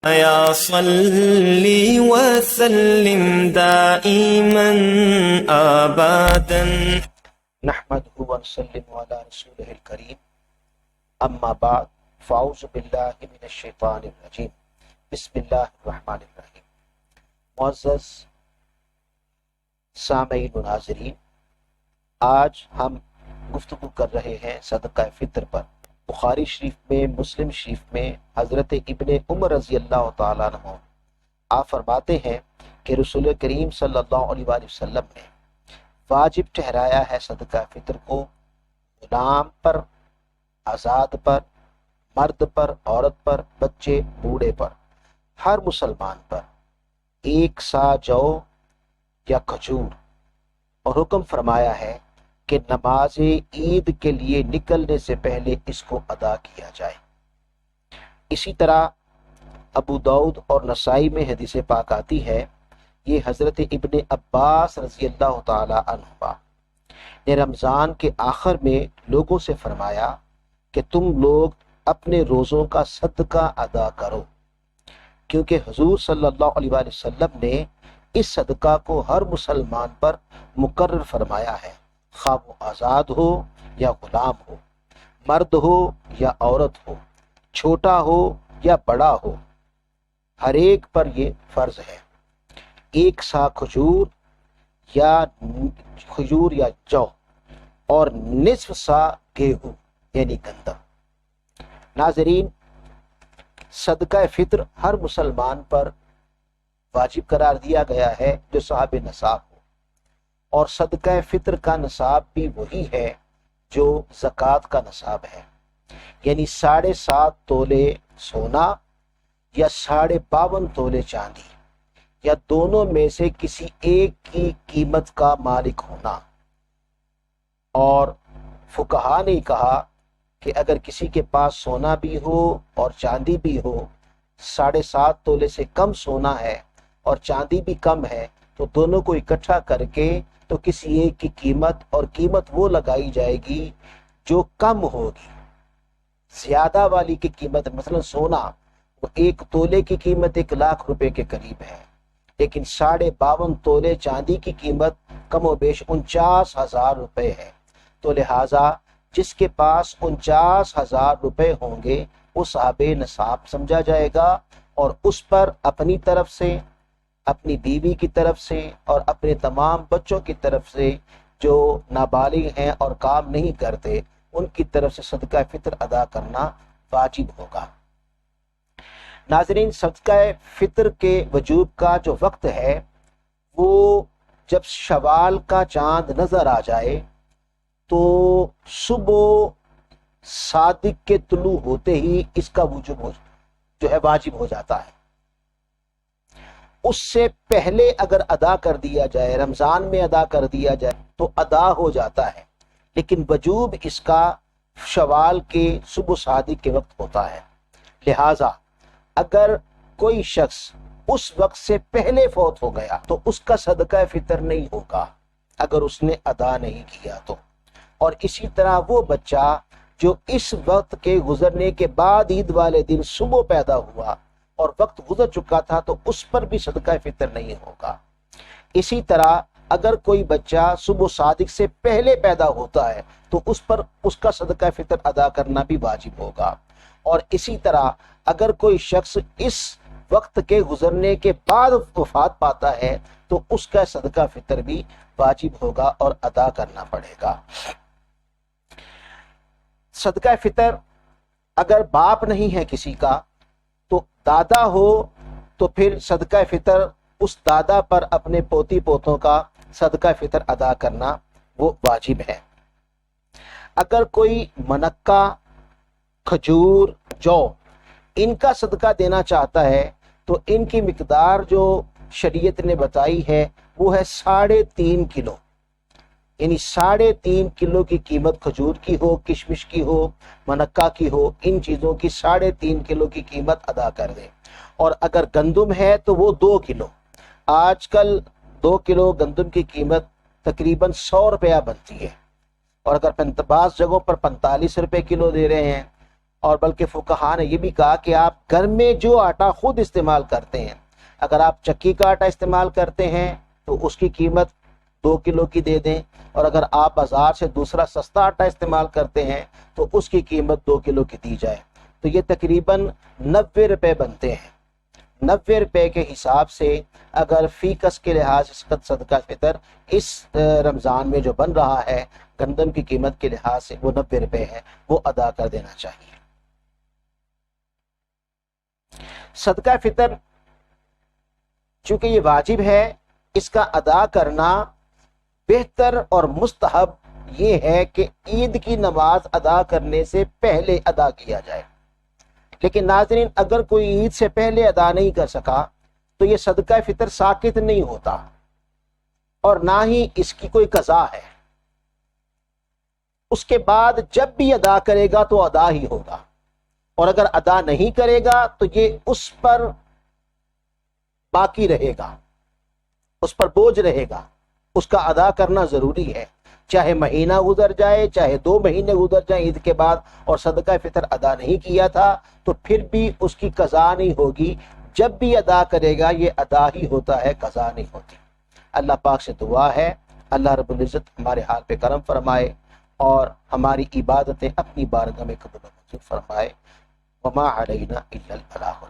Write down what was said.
يا صل وسلم دائما أبدا. نحمده ونسلم على رسوله الكريم اما بعد فاعوذ باللہ من الشیطان الرجیم بسم اللہ الرحمن الرحیم۔ معزز سامعین و ناظرین، آج ہم گفتگو کر رہے ہیں صدقہ فطر پر۔ بخاری شریف میں، مسلم شریف میں حضرت ابن عمر رضی اللہ تعالیٰ عنہ آپ فرماتے ہیں کہ رسول کریم صلی اللہ علیہ وآلہ وسلم نے واجب ٹھہرایا ہے صدقہ فطر کو غلام پر، آزاد پر، مرد پر، عورت پر، بچے، بوڑھے پر، ہر مسلمان پر 1 سا جو یا کھجور، اور حکم فرمایا ہے کہ نماز عید کے لیے نکلنے سے پہلے اس کو ادا کیا جائے۔ اسی طرح ابو داؤد اور نسائی میں حدیث پاک آتی ہے، یہ حضرت ابن عباس رضی اللہ تعالی عنہما نے رمضان کے آخر میں لوگوں سے فرمایا کہ تم لوگ اپنے روزوں کا صدقہ ادا کرو، کیونکہ حضور صلی اللہ علیہ وآلہ وسلم نے اس صدقہ کو ہر مسلمان پر مقرر فرمایا ہے، خواہ وہ آزاد ہو یا غلام ہو، مرد ہو یا عورت ہو، چھوٹا ہو یا بڑا ہو، ہر ایک پر یہ فرض ہے۔ 1 سا کھجور یا جو اور نصف سا گیہوں یعنی گندم۔ ناظرین، صدقہ فطر ہر مسلمان پر واجب قرار دیا گیا ہے جو صاحب نصاب ہو، اور صدقہ فطر کا نصاب بھی وہی ہے جو زکوٰۃ کا نصاب ہے، یعنی 7.5 تولے سونا یا 52.5 تولے چاندی، یا دونوں میں سے کسی ایک کی قیمت کا مالک ہونا۔ اور فقہا نے کہا کہ اگر کسی کے پاس سونا بھی ہو اور چاندی بھی ہو، 7.5 تولے سے کم سونا ہے اور چاندی بھی کم ہے، تو دونوں کو اکٹھا کر کے تو کسی ایک کی قیمت وہ لگائی جائے گی جو کم ہوگی۔ زیادہ والی کی قیمت، مثلا سونا، وہ 1 تولے کی قیمت 1 لاکھ روپے کے قریب ہے، لیکن 52.5 تولے چاندی کی قیمت کم و بیش 49,000 روپے ہے۔ تو لہٰذا جس کے پاس 49,000 روپے ہوں گے وہ صاحب نصاب سمجھا جائے گا، اور اس پر اپنی طرف سے، اپنی بیوی کی طرف سے اور اپنے تمام بچوں کی طرف سے جو نابالغ ہیں اور کام نہیں کرتے، ان کی طرف سے صدقہ فطر ادا کرنا واجب ہوگا۔ ناظرین، صدقہ فطر کے وجوب کا جو وقت ہے وہ جب شوال کا چاند نظر آ جائے تو صبح صادق کے طلوع ہوتے ہی اس کا وجوب جو ہے واجب ہو جاتا ہے۔ اس سے پہلے اگر ادا کر دیا جائے، رمضان میں ادا کر دیا جائے تو ادا ہو جاتا ہے، لیکن وجوب اس کا شوال کے صبح صادق کے وقت ہوتا ہے۔ لہٰذا اگر کوئی شخص اس وقت سے پہلے فوت ہو گیا تو اس کا صدقہ فطر نہیں ہوگا اگر اس نے ادا نہیں کیا تو۔ اور اسی طرح وہ بچہ جو اس وقت کے گزرنے کے بعد عید والے دن صبح پیدا ہوا اور وقت گزر چکا تھا تو اس پر بھی صدقہ فطر نہیں ہوگا۔ اسی طرح اگر کوئی بچہ صبح صادق سے پہلے پیدا ہوتا ہے تو اس پر اس کا صدقہ فطر ادا کرنا بھی واجب ہوگا۔ اور اسی طرح اگر کوئی شخص اس وقت کے گزرنے کے بعد وفات پاتا ہے تو اس کا صدقہ فطر بھی واجب ہوگا اور ادا کرنا پڑے گا۔ صدقہ فطر اگر باپ نہیں ہے کسی کا تو دادا ہو تو پھر صدقہ فطر اس دادا پر اپنے پوتی پوتوں کا صدقہ فطر ادا کرنا وہ واجب ہے۔ اگر کوئی منقہ، کھجور، جو ان کا صدقہ دینا چاہتا ہے تو ان کی مقدار جو شریعت نے بتائی ہے وہ ہے 3.5 کلو، یعنی 3.5 کلو کی قیمت کھجور کی ہو، کشمش کی ہو، منقہ کی ہو، ان چیزوں کی 3.5 کلو کی قیمت ادا کر دیں۔ اور اگر گندم ہے تو وہ 2 کلو، آج کل 2 کلو گندم کی قیمت تقریباً 100 روپیہ بنتی ہے، اور اگر بعض جگہوں پر 45 روپے کلو دے رہے ہیں اور بلکہ فقہا نے یہ بھی کہا کہ آپ گھر میں جو آٹا خود استعمال کرتے ہیں، اگر آپ چکی کا آٹا استعمال کرتے ہیں تو اس کی قیمت 2 کلو کی دے دیں، اور اگر آپ بازار سے دوسرا سستا آٹا استعمال کرتے ہیں تو اس کی قیمت 2 کلو کی دی جائے، تو یہ تقریباً 90 روپے بنتے ہیں۔ 90 روپے کے حساب سے اگر فی کس کے لحاظ سے صدقہ فطر اس رمضان میں جو بن رہا ہے گندم کی قیمت کے لحاظ سے وہ 90 روپے ہے، وہ ادا کر دینا چاہیے۔ صدقہ فطر چونکہ یہ واجب ہے، اس کا ادا کرنا بہتر اور مستحب یہ ہے کہ عید کی نماز ادا کرنے سے پہلے ادا کیا جائے، لیکن ناظرین اگر کوئی عید سے پہلے ادا نہیں کر سکا تو یہ صدقہ فطر ساقط نہیں ہوتا اور نہ ہی اس کی کوئی قضا ہے، اس کے بعد جب بھی ادا کرے گا تو ادا ہی ہوگا، اور اگر ادا نہیں کرے گا تو یہ اس پر باقی رہے گا، اس پر بوجھ رہے گا، اس کا ادا کرنا ضروری ہے، چاہے مہینہ گزر جائے، چاہے 2 مہینے گزر جائیں عید کے بعد اور صدقہ فطر ادا نہیں کیا تھا تو پھر بھی اس کی قضا نہیں ہوگی، جب بھی ادا کرے گا یہ ادا ہی ہوتا ہے، قضا نہیں ہوتی۔ اللہ پاک سے دعا ہے اللہ رب العزت ہمارے حال پہ کرم فرمائے اور ہماری عبادتیں اپنی بارگاہ میں قبول و منظور فرمائے۔ وما علینا الا البلاغ۔